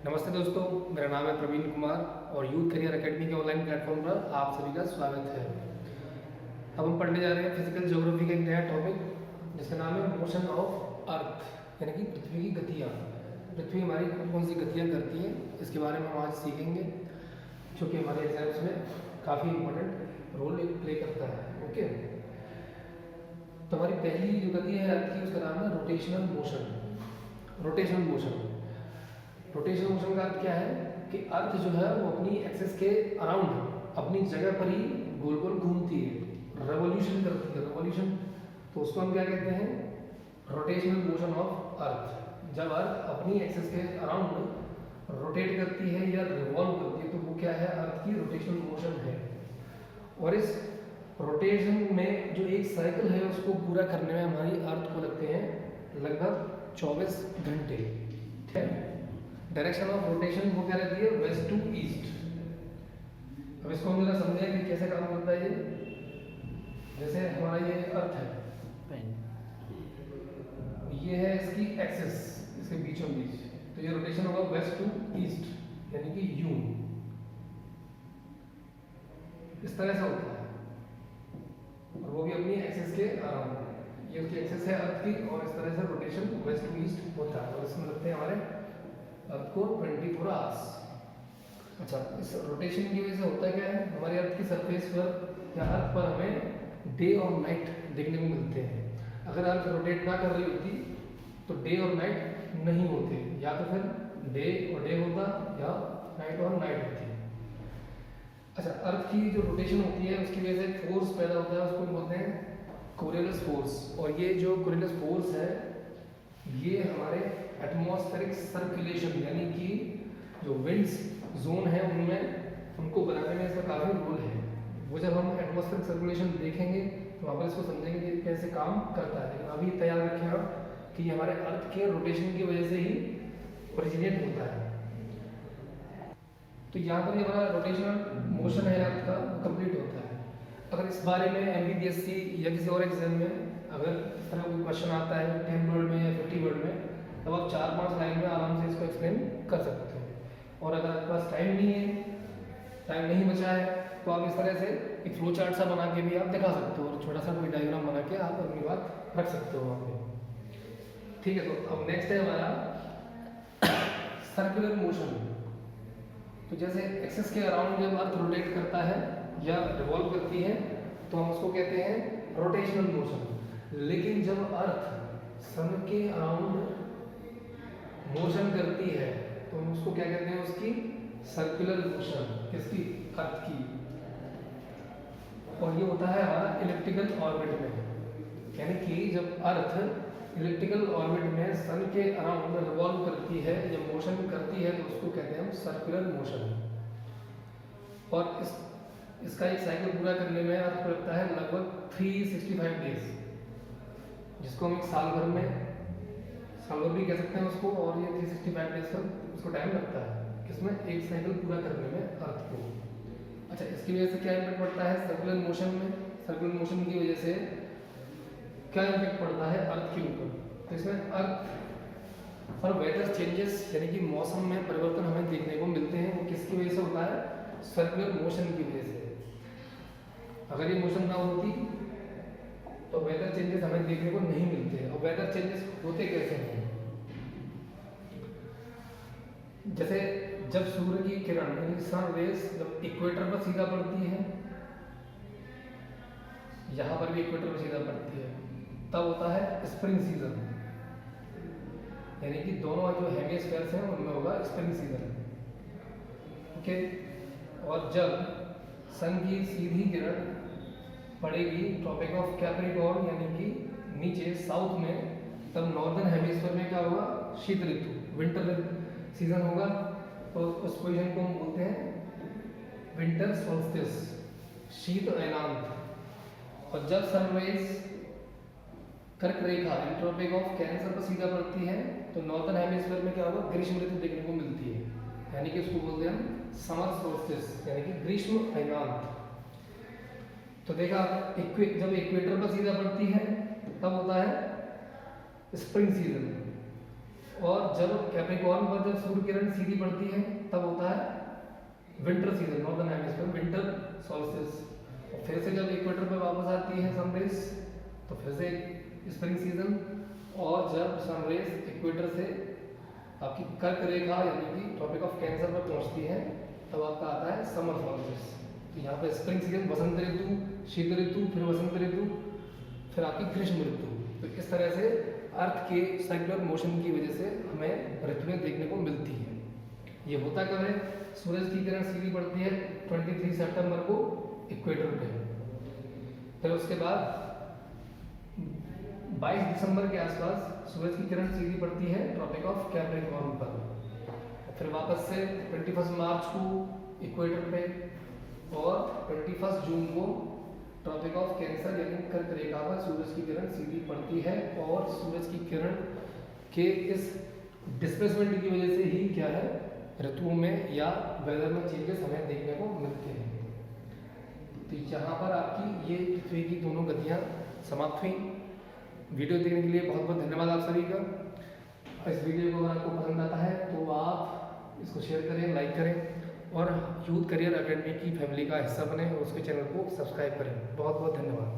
नमस्ते दोस्तों, मेरा नाम है प्रवीण कुमार और यूथ करियर एकेडमी के ऑनलाइन प्लेटफॉर्म पर आप सभी का स्वागत है। अब हम पढ़ने जा रहे हैं फिजिकल ज्योग्राफी का एक नया टॉपिक जिसका नाम है मोशन ऑफ अर्थ, यानी कि पृथ्वी की गतियाँ। पृथ्वी हमारी कौन कौन सी गतियाँ करती हैं, इसके बारे में हम आज सीखेंगे, जो कि हमारे एग्जाम्स में काफ़ी इंपॉर्टेंट रोल प्ले करता है। ओके, तो हमारी पहली जो गति है अर्थ की, उसका नाम है रोटेशनल मोशन। रोटेशनल मोशन का अर्थ क्या है कि अर्थ जो है वो अपनी एक्सिस के अराउंड अपनी जगह पर ही गोल गोल घूमती है, रेवोल्यूशन करती है। रेवोल्यूशन तो उसको हम क्या कहते हैं, रोटेशनल मोशन ऑफ अर्थ। जब अर्थ अपनी एक्सिस के अराउंड रोटेट करती है या रिवॉल्व करती है तो वो क्या है, अर्थ की रोटेशनल मोशन है। और इस रोटेशन में जो एक साइकिल है उसको पूरा करने में हमारी अर्थ को लगते हैं लगभग 24 घंटे। ठीक है, डायरेक्शन ऑफ रोटेशन वो क्या रहती है, वेस्ट टू ईस्ट। अब इसको हम जरा समझें कि कैसे काम करता है ये। जैसे हमारा ये अर्थ है, ये है इसकी एक्सिस, इसके बीचों बीच, तो ये रोटेशन होगा वेस्ट टू ईस्ट, यानी कि यू, इस तरह से होता है। और वो भी अपनी एक्सिस के अराउंड, ये उसकी एक्सिस है अर्थ की, और इस तरह से रोटेशन वेस्ट टू ईस्ट होता है। और इसमें लगते हैं हमारे अर्थ को 24 आवर्स। अच्छा, इस रोटेशन की वजह से होता क्या है, हमारी अर्थ की सरफेस पर या अर्थ पर हमें डे और नाइट देखने को मिलते हैं। अगर अर्थ रोटेट ना कर रही होती तो डे और नाइट नहीं होते, या तो फिर डे और डे होता या नाइट और नाइट होती। अच्छा, अर्थ की जो रोटेशन होती है उसकी वजह से फोर्स पैदा होता है, उसको बोलते हैं कोरियोलिस फोर्स। और ये जो कोरियोलिस फोर्स है ये हमारे एटमॉस्फेरिक सर्कुलेशन, यानी कि जो विंड्स जोन है उनमें उनको बनाने में इसका काफ़ी रोल है। वो जब हम एटमॉस्फेरिक सर्कुलेशन देखेंगे तो वहाँ पर इसको समझेंगे कि कैसे काम करता है। लेकिन अभी तैयार रखें आप कि ये हमारे अर्थ के रोटेशन की वजह से ही ओरिजिनेट होता है। तो यहाँ पर हमारा रोटेशनल मोशन है अर्थ का, कंप्लीट होता है। अगर इस बारे में MBBSC या किसी और एग्जाम में अगर इस तरह कोई क्वेश्चन आता है 10 वर्ड में या 50 वर्ड में, तब आप 4-5 लाइन में आराम से इसको एक्सप्लेन कर सकते हो। और अगर आपके पास टाइम नहीं है, टाइम नहीं बचा है, तो आप इस तरह से एक फ्लो चार्ट सा बना के भी आप दिखा सकते हो, और छोटा सा कोई डायग्राम बना के आप अपनी बात रख सकते हो वहाँ पे। ठीक है, तो अब नेक्स्ट है हमारा सर्कुलर मोशन। तो जैसे एक्सिस के अराउंड जब अर्थ रोटेट करता है या रिवॉल्व करती है तो हम उसको कहते हैं रोटेशनल मोशन। लेकिन जब अर्थ सन के अराउंड मोशन करती है तो हम उसको क्या कहते हैं, उसकी सर्कुलर मोशन। किसकी, अर्थ की। और ये होता है हमारा इलिप्टिकल ऑर्बिट में, यानी कि जब अर्थ इलिप्टिकल ऑर्बिट में सन के अराउंड रिवॉल्व करती है या मोशन करती है तो उसको कहते हैं हम सर्कुलर मोशन। और इसका एक साइकिल पूरा करने में अर्थ को लगता है लगभग 365 डेज, जिसको हम एक साल भर भी कह सकते हैं उसको। और ये 365 डेज का उसको टाइम लगता है किसमें, एक साइकिल पूरा करने में अर्थ को। अच्छा, इसकी वजह से क्या इम्पैक्ट पड़ता है सर्कुलर मोशन में। सर्कुलर मोशन की वजह से क्या इम्पैक्ट पड़ता है अर्थ के ऊपर, तो इसमें अर्थ पर वेदर चेंजेस, यानी कि मौसम में परिवर्तन हमें देखने को मिलते हैं। वो किसकी वजह से होता है, सर्कुलर मोशन की वजह से। अगर ये मोशन ना होती तो वेदर चेंजेस हमें देखने को नहीं मिलते। और वेदर चेंजेस होते कैसे हैं, जैसे जब सूर्य की किरण यानी सन रेज जब इक्वेटर पर सीधा पड़ती है, यहाँ पर भी इक्वेटर पर सीधा पड़ती है, तब होता है स्प्रिंग सीजन, यानी कि दोनों जो हेमिस्फेयर्स हैं उनमें होगा स्प्रिंग सीजन। ओके, और जब सन की सीधी किरण पड़ेगी ट्रॉपिक ऑफ कैप्रिकॉर्न यानी कि नीचे साउथ में, तब नॉर्दर्न हेमिस्फीयर में क्या होगा, शीत ऋतु, विंटर सीजन होगा। तो उस पोजीशन को हम बोलते हैं विंटर सोल्स्टिस, शीत अयनांत। और जब सनराइज कर्क रेखा ट्रॉपिक ऑफ कैंसर पर सीधा पड़ती है तो नॉर्दर्न हेमिस्फीयर में क्या होगा, ग्रीष्म ऋतु देखने को मिलती है, यानी कि उसको बोलते हैं हम समर सोल्स्टिस, यानी कि ग्रीष्म अयनांत। तो देखा, जब इक्वेटर पर सीधा पड़ती है तब होता है स्प्रिंग सीजन, और जब कैप्रिकॉर्न पर जब सूर्य किरण सीधी पड़ती है तब होता है winter season, northern hemisphere winter solstice. और फिर से जब इक्वेटर पे वापस आती है सनरेज तो फिर से स्प्रिंग सीजन। और जब सनरेज इक्वेटर से आपकी कर्क रेखा यानी कि ट्रॉपिक ऑफ कैंसर में पहुंचती है तब आपका आता है समर सॉल्स्टिस। तो यहाँ पे स्प्रिंग सीजन, वसंत ऋतु, शीत ऋतु, फिर वसंत ऋतु, फिर आपकी ग्रीष्म ऋतु। तो इस तरह से अर्थ के सर्कुलर मोशन की वजह से हमें ऋतुएं देखने को मिलती हैं। ये होता कब है? सूरज की किरण सीधी पड़ती है 23 सितंबर को इक्वेटर पे। फिर उसके बाद 22 दिसंबर के आसपास सूरज की किरण सीधी पड़ती है ट्रॉपिक ऑफ कैप्रिकॉर्न पर। फिर वापस से 21 मार्च को इक्वेटर पे और 21 जून को ट्रॉपिक ऑफ कैंसर यानी कर्क रेखा पर सूरज की किरण सीधी पड़ती है। और सूरज की किरण के इस डिस्प्लेसमेंट की वजह से ही क्या है, ऋतुओं में या वेदर में चेंजेस हमें देखने को मिलते हैं। तो यहाँ पर आपकी ये पृथ्वी की दोनों गतियाँ समाप्त हुई। वीडियो देखने के लिए बहुत बहुत धन्यवाद आप सभी का। इस वीडियो को अगर आपको पसंद आता है तो आप इसको शेयर करें, लाइक करें और यूथ करियर एकेडमी की फैमिली का हिस्सा बने और उसके चैनल को सब्सक्राइब करें। बहुत बहुत धन्यवाद।